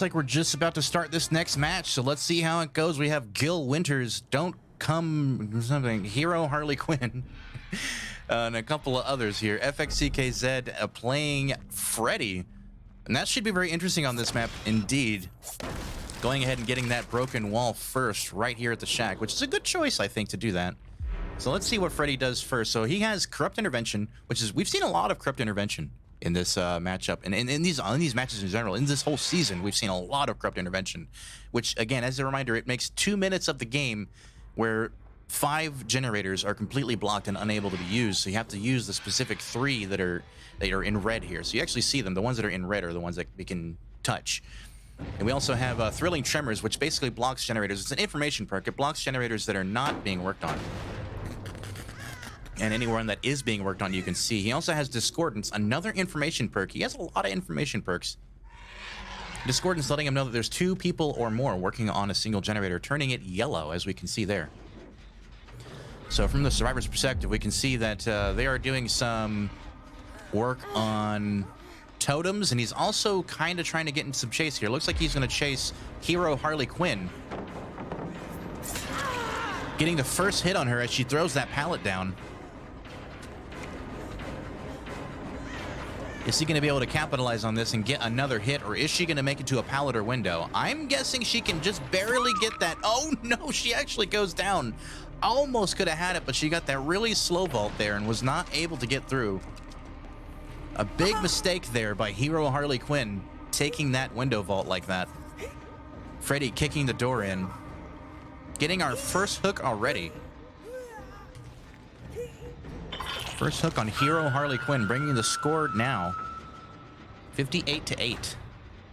like we're just about to start this next match, so let's see how it goes. We have Gil Winters, Don't Come something, Hero Harley Quinn, and a couple of others here. FXCKZ playing Freddy, and that should be very interesting on this map indeed. Going ahead and getting that broken wall first right here at the shack, which is a good choice, I think, to do that. So let's see what Freddy does first. So he has Corrupt Intervention, which is, we've seen a lot of Corrupt Intervention in this matchup, and in these matches in general, in this whole season, we've seen a lot of Corrupt Intervention, which, again, as a reminder, it makes 2 minutes of the game where 5 generators are completely blocked and unable to be used. So you have to use the specific 3 that are in red here. So you actually see them. The ones that are in red are the ones that we can touch. And we also have Thrilling Tremors, which basically blocks generators. It's an information perk. It blocks generators that are not being worked on. And anyone that is being worked on, you can see. He also has Discordance, another information perk. He has a lot of information perks. Discordance letting him know that there's 2 people or more working on a single generator, turning it yellow, as we can see there. So from the survivor's perspective, we can see that they are doing some work on totems, and he's also kind of trying to get into some chase here. Looks like he's going to chase Hero Harley Quinn. Getting the first hit on her as she throws that pallet down. Is he going to be able to capitalize on this and get another hit, or is she going to make it to a pallet or window? I'm guessing she can just barely get that. Oh, no, she actually goes down. Almost could have had it, but she got that really slow vault there and was not able to get through. A big mistake there by Hero Harley Quinn, taking that window vault like that. Freddy kicking the door in. Getting our first hook already. First hook on Hero Harley Quinn, bringing the score now 58-8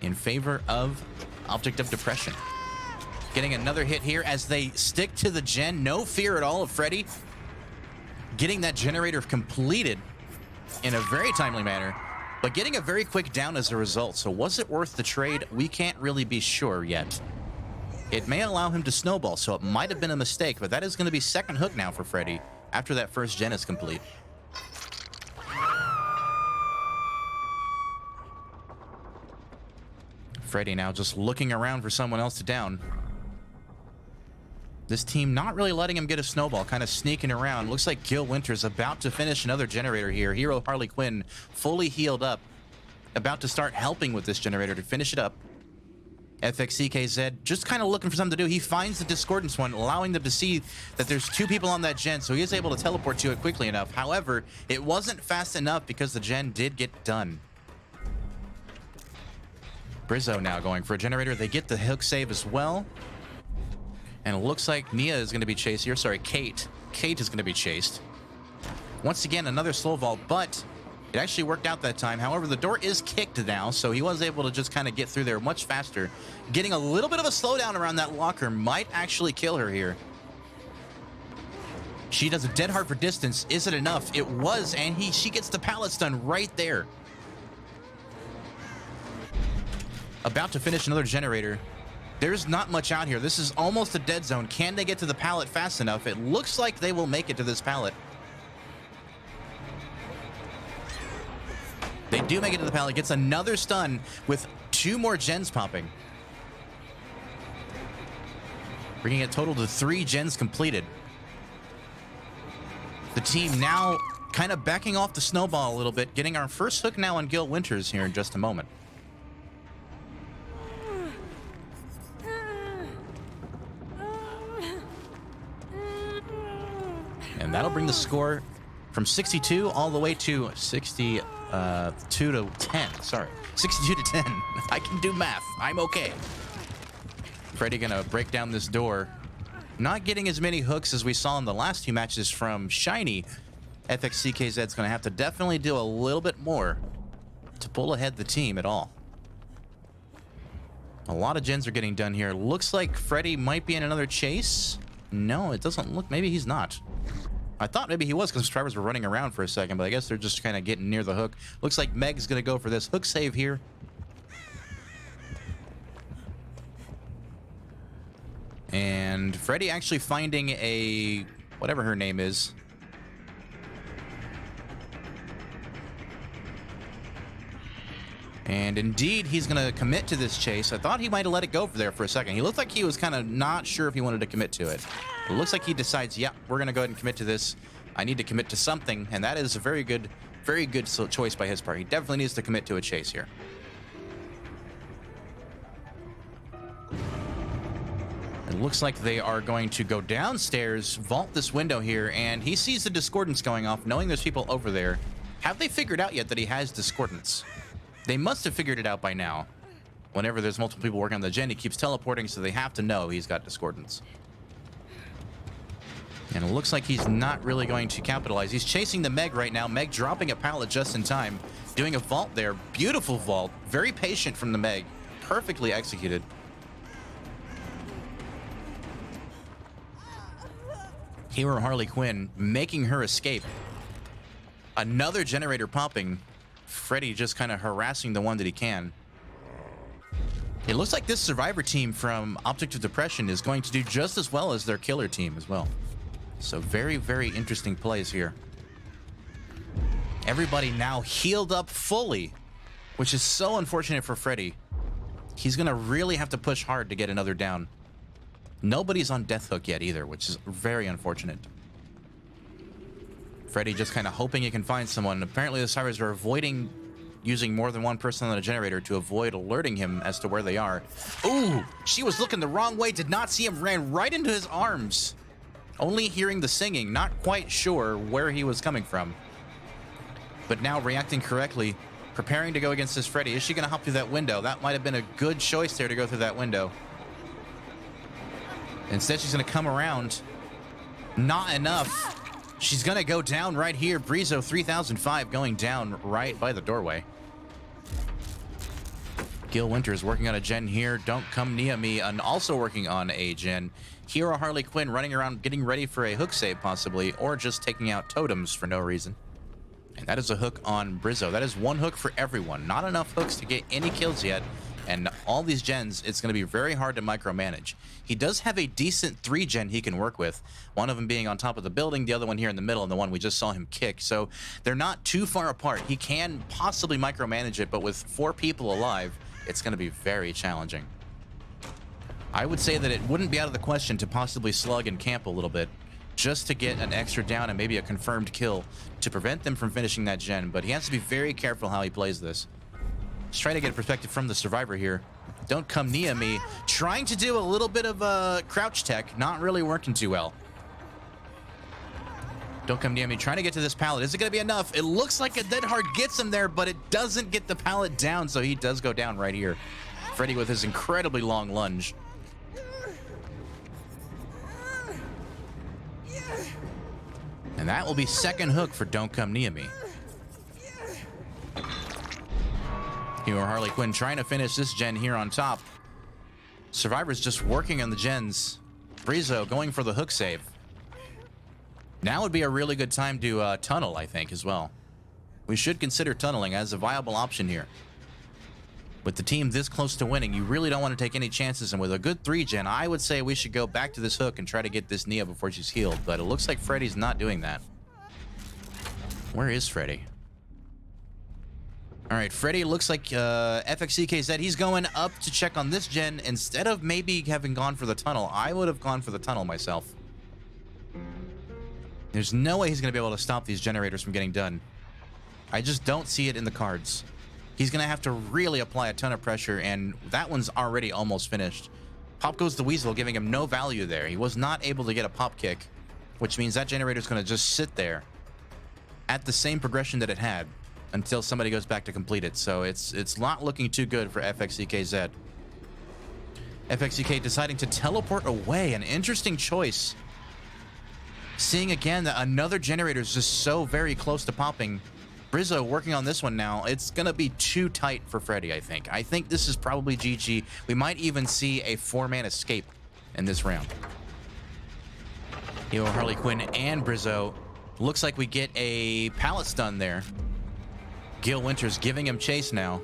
in favor of Object of Depression. Getting another hit here as they stick to the gen. No fear at all of Freddy. Getting that generator completed in a very timely manner, but getting a very quick down as a result. So was it worth the trade? We can't really be sure yet. It may allow him to snowball, so it might have been a mistake, but that is going to be second hook now for Freddy after that first gen is complete. Freddy now just looking around for someone else to down. This team not really letting him get a snowball, kind of sneaking around. Looks like Gil Winters about to finish another generator here. Hero Harley Quinn fully healed up, about to start helping with this generator to finish it up. FXCKZ just kind of looking for something to do. He finds the Discordance one, allowing them to see that there's 2 people on that gen, so he is able to teleport to it quickly enough. However, it wasn't fast enough because the gen did get done. Brizzo now going for a generator. They get the hook save as well. And it looks like Nia is going to be chased here. Sorry, Kate. Kate is going to be chased. Once again, another slow vault, but it actually worked out that time. However, the door is kicked now, so he was able to just kind of get through there much faster. Getting a little bit of a slowdown around that locker might actually kill her here. She does a dead hard for distance. Is it enough? It was, and she gets the pallet stun right there. About to finish another generator. There's not much out here. This is almost a dead zone. Can they get to the pallet fast enough? It looks like they will make it to this pallet. They do make it to the pallet. Gets another stun with 2 more gens popping. Bringing a total to 3 gens completed. The team now kind of backing off the snowball a little bit. Getting our first hook now on Gil Winters here in just a moment. And that'll bring the score from 62 all the way to 62 to 10. Sorry, 62 to 10. I can do math. I'm okay. Freddy gonna break down this door. Not getting as many hooks as we saw in the last 2 matches from Shiny. FXCKZ's gonna have to definitely do a little bit more to pull ahead the team at all. A lot of gens are getting done here. Looks like Freddy might be in another chase. No, it doesn't look. Maybe he's not. I thought maybe he was because drivers were running around for a second, but I guess they're just kind of getting near the hook. Looks like Meg's going to go for this hook save here. And Freddy actually finding a, whatever her name is. And indeed, he's going to commit to this chase. I thought he might have let it go for there for a second. He looked like he was kind of not sure if he wanted to commit to it. It looks like he decides, yeah, we're going to go ahead and commit to this. I need to commit to something, and that is a very good choice by his part. He definitely needs to commit to a chase here. It looks like they are going to go downstairs, vault this window here, and he sees the discordance going off, knowing there's people over there. Have they figured out yet that he has discordance? They must have figured it out by now. Whenever there's multiple people working on the gen, he keeps teleporting, so they have to know he's got discordance. And it looks like he's not really going to capitalize. He's chasing the Meg right now. Meg dropping a pallet just in time. Doing a vault there. Beautiful vault. Very patient from the Meg. Perfectly executed. Hero Harley Quinn making her escape. Another generator popping. Freddy just kind of harassing the one that he can. It looks like this survivor team from Object of Depression is going to do just as well as their killer team as well. So very, very interesting plays here. Everybody now healed up fully, which is so unfortunate for Freddy. He's going to really have to push hard to get another down. Nobody's on death hook yet either, which is very unfortunate. Freddy just kind of hoping he can find someone. Apparently the survivors are avoiding using more than one person on the generator to avoid alerting him as to where they are. Ooh, she was looking the wrong way, did not see him, ran right into his arms. Only hearing the singing, not quite sure where he was coming from. But now reacting correctly, preparing to go against this Freddy. Is she going to hop through that window? That might have been a good choice there to go through that window. Instead, she's going to come around. Not enough. She's going to go down right here. Brizo 3005 going down right by the doorway. Gil Winters working on a gen here. Don't come near me. And also working on a gen. Hero Harley Quinn running around getting ready for a hook save possibly. Or just taking out totems for no reason. And that is a hook on Brizo. That is one hook for everyone. Not enough hooks to get any kills yet. And all these gens, it's going to be very hard to micromanage. He does have a decent 3-gen he can work with. One of them being on top of the building, the other one here in the middle, and the one we just saw him kick. So they're not too far apart. He can possibly micromanage it, but with 4 people alive, it's going to be very challenging. I would say that it wouldn't be out of the question to possibly slug and camp a little bit, just to get an extra down and maybe a confirmed kill to prevent them from finishing that gen. But he has to be very careful how he plays this. Let's try to get a perspective from the survivor here. Don't come near me. Trying to do a little bit of crouch tech. Not really working too well. Don't come near me. Trying to get to this pallet. Is it going to be enough? It looks like a dead hard gets him there, but it doesn't get the pallet down, so he does go down right here. Freddy with his incredibly long lunge. And that will be second hook for Don't Come Near Me. Hero Harley Quinn trying to finish this gen here on top. Survivor's just working on the gens. Brizo going for the hook save. Now would be a really good time to tunnel, I think, as well. We should consider tunneling as a viable option here. With the team this close to winning, you really don't want to take any chances. And with a good 3-gen, I would say we should go back to this hook and try to get this Nia before she's healed. But it looks like Freddy's not doing that. Where is Freddy? All right, Freddy looks like FXCKZ. He's going up to check on this gen. Instead of maybe having gone for the tunnel, I would have gone for the tunnel myself. There's no way he's going to be able to stop these generators from getting done. I just don't see it in the cards. He's going to have to really apply a ton of pressure, and that one's already almost finished. Pop goes the Weasel, giving him no value there. He was not able to get a pop kick, which means that generator's going to just sit there at the same progression that it had until somebody goes back to complete it. So it's not looking too good for FXCKZ. FXCK deciding to teleport away. An interesting choice. Seeing again that another generator is just so very close to popping. Brizo working on this one now. It's going to be too tight for Freddy, I think. I think this is probably GG. We might even see a 4-man escape in this round. Hero Harley Quinn and Brizo. Looks like we get a pallet stun there. Gil Winters giving him chase now.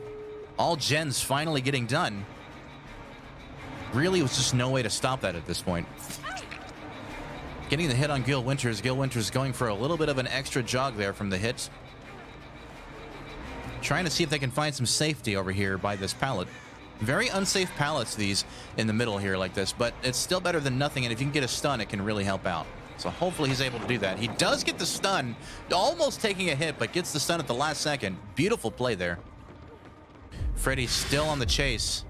All gens finally getting done. Really was just no way to stop that at this point. Getting the hit on Gil Winters. Gil Winters going for a little bit of an extra jog there from the hit. Trying to see if they can find some safety over here by this pallet. Very unsafe pallets, these, in the middle here like this, but it's still better than nothing, and if you can get a stun, it can really help out. So hopefully he's able to do that. He does get the stun, almost taking a hit, but gets the stun at the last second. Beautiful play there. Freddy's still on the chase.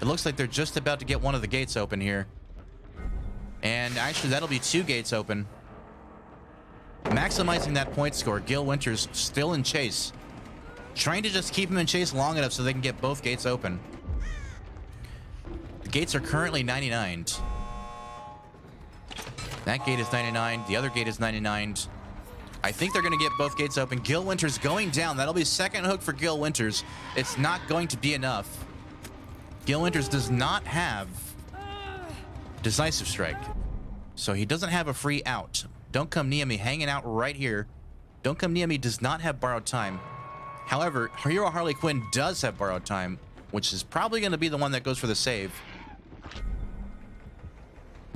It looks like they're just about to get one of the gates open here. And actually, that'll be 2 gates open. Maximizing that point score. Gil Winters still in chase. Trying to just keep him in chase long enough so they can get both gates open. The gates are currently 99. That gate is 99. The other gate is 99. I think they're going to get both gates open. Gil Winters going down. That'll be second hook for Gil Winters. It's not going to be enough. Gil Winters does not have Decisive Strike, so he doesn't have a free out. Don't Come Near Me hanging out right here. Don't Come Near Me does not have borrowed time. However, Hero Harley Quinn does have borrowed time, which is probably going to be the one that goes for the save.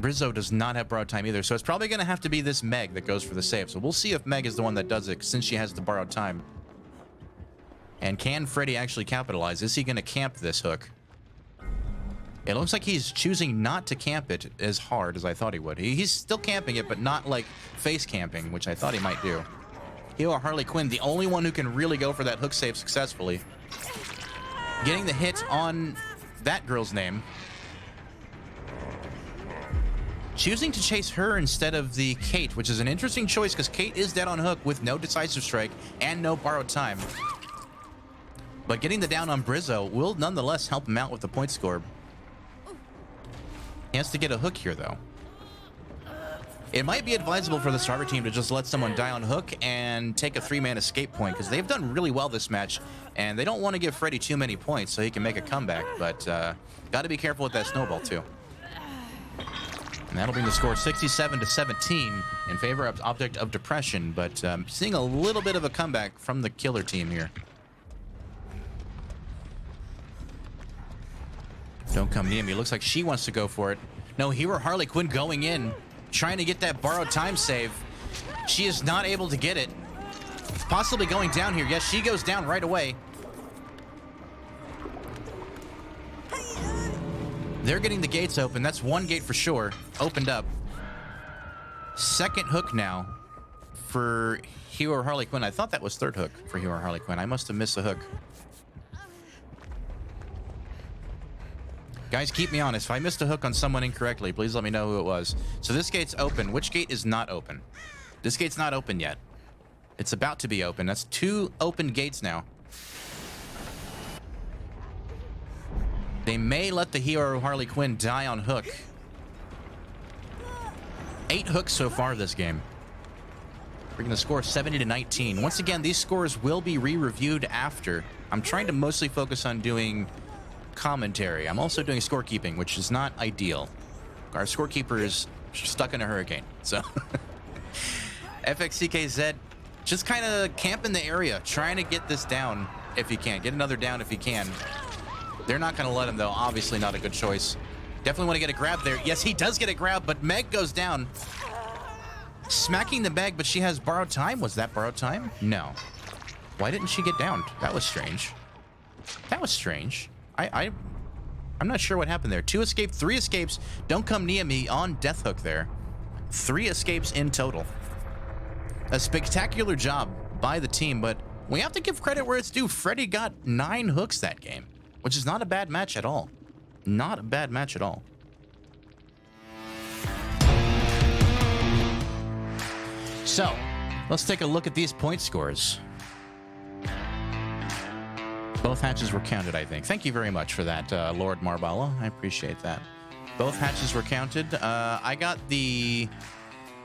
Brizzo does not have borrowed time either, so it's probably going to have to be this Meg that goes for the save. So we'll see if Meg is the one that does it, since she has the borrowed time. And can Freddy actually capitalize? Is he going to camp this hook? It looks like he's choosing not to camp it as hard as I thought he would. He's still camping it, but not like face camping, which I thought he might do. Hero Harley Quinn, the only one who can really go for that hook save successfully. Getting the hit on that girl's name. Choosing to chase her instead of the Kate, which is an interesting choice because Kate is dead on hook with no Decisive Strike and no borrowed time. But getting the down on Brizzo will nonetheless help him out with the point score. He has to get a hook here, though. It might be advisable for the starter team to just let someone die on hook and take a 3-man escape point, because they've done really well this match, and they don't want to give Freddy too many points so he can make a comeback, but got to be careful with that snowball, too. And that'll bring the score 67-17 in favor of Object of Depression, but seeing a little bit of a comeback from the killer team here. Don't Come Near Me. Looks like she wants to go for it. No, Hero Harley Quinn going in, trying to get that borrowed time save. She is not able to get it. Possibly going down here. Yes, she goes down right away. They're getting the gates open. That's one gate for sure. Opened up. Second hook now for Hero Harley Quinn. I thought that was third hook for Hero Harley Quinn. I must have missed a hook. Guys, keep me honest. If I missed a hook on someone incorrectly, please let me know who it was. So this gate's open. Which gate is not open? This gate's not open yet. It's about to be open. That's 2 open gates now. They may let the Hero Harley Quinn die on hook. 8 hooks so far this game. We're going to score 70-19. Once again, these scores will be re-reviewed after. I'm trying to mostly focus on doing commentary. I'm also doing scorekeeping, which is not ideal. Our scorekeeper is stuck in a hurricane, so FXCKZ just kind of camp in the area, trying to get this down if he can. Get another down if he can. They're not going to let him, though. Obviously not a good choice. Definitely want to get a grab there. Yes, he does get a grab, but Meg goes down. Smacking the Meg, but she has borrowed time. Was that borrowed time? No. Why didn't she get down? That was strange. That was strange. I'm not sure what happened there. 2 escapes, 3 escapes. Don't Come Near Me on Death Hook there. 3 escapes in total. A spectacular job by the team, but we have to give credit where it's due. Freddy got 9 hooks that game, which is not a bad match at all. Not a bad match at all. So, let's take a look at these point scores. Both hatches were counted, I think. Thank you very much for that, Lord Marbella. I appreciate that. Both hatches were counted. I got the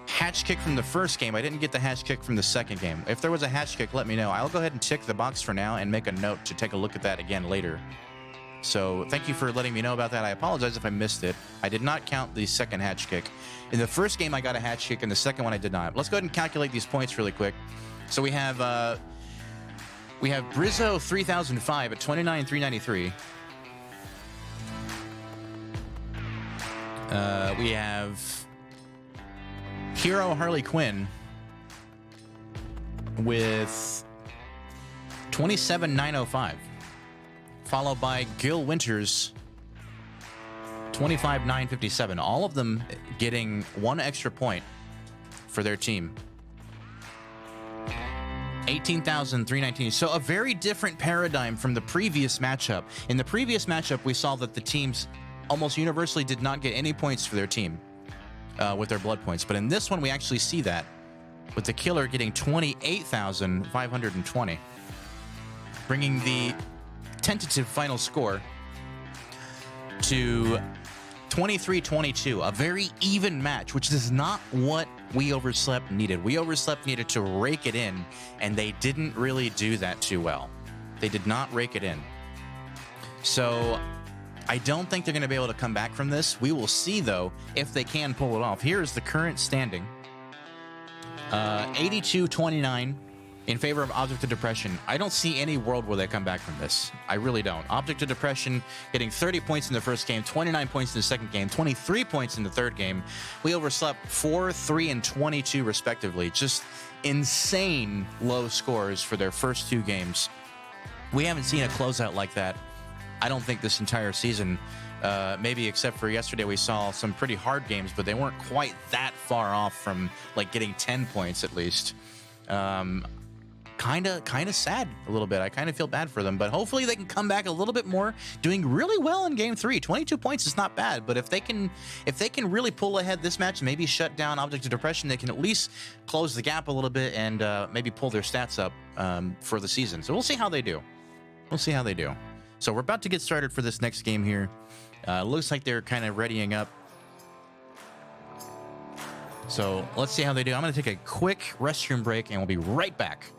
hatch kick from the first game. I didn't get the hatch kick from the second game. If there was a hatch kick, let me know. I'll go ahead and tick the box for now and make a note to take a look at that again later. So thank you for letting me know about that. I apologize if I missed it. I did not count the second hatch kick. In the first game, I got a hatch kick. In the second one, I did not. Let's go ahead and calculate these points really quick. So we have Brizzo 3005 at 29,393. We have Hero Harley Quinn with 27,905. Followed by Gil Winters, 25,957. All of them getting 1 extra point for their team. 18,319. So a very different paradigm from the previous matchup. In the previous matchup, we saw that the teams almost universally did not get any points for their team with their blood points. But in this one, we actually see that, with the killer getting 28,520, bringing the tentative final score to 23-22, a very even match, which is not what We Overslept needed. We Overslept needed to rake it in, and they didn't really do that too well. They did not rake it in. So I don't think they're going to be able to come back from this. We will see, though, if they can pull it off. Here is the current standing. 82-29 in favor of Object of Depression. I don't see any world where they come back from this. I really don't. Object of Depression getting 30 points in the first game, 29 points in the second game, 23 points in the third game. We Overslept 4, 3, and 22 respectively. Just insane low scores for their first 2 games. We haven't seen a closeout like that, I don't think, this entire season. Maybe except for yesterday, we saw some pretty hard games, but they weren't quite that far off from like getting 10 points at least. Kind of sad a little bit. I kind of feel bad for them, but hopefully they can come back a little bit more, doing really well in game 3. 22 points is not bad, but if they can really pull ahead this match, maybe shut down Object of Depression, they can at least close the gap a little bit and maybe pull their stats up for the season. So we'll see how they do. We'll see how they do. So we're about to get started for this next game here. Looks like they're kind of readying up. So let's see how they do. I'm going to take a quick restroom break, and we'll be right back.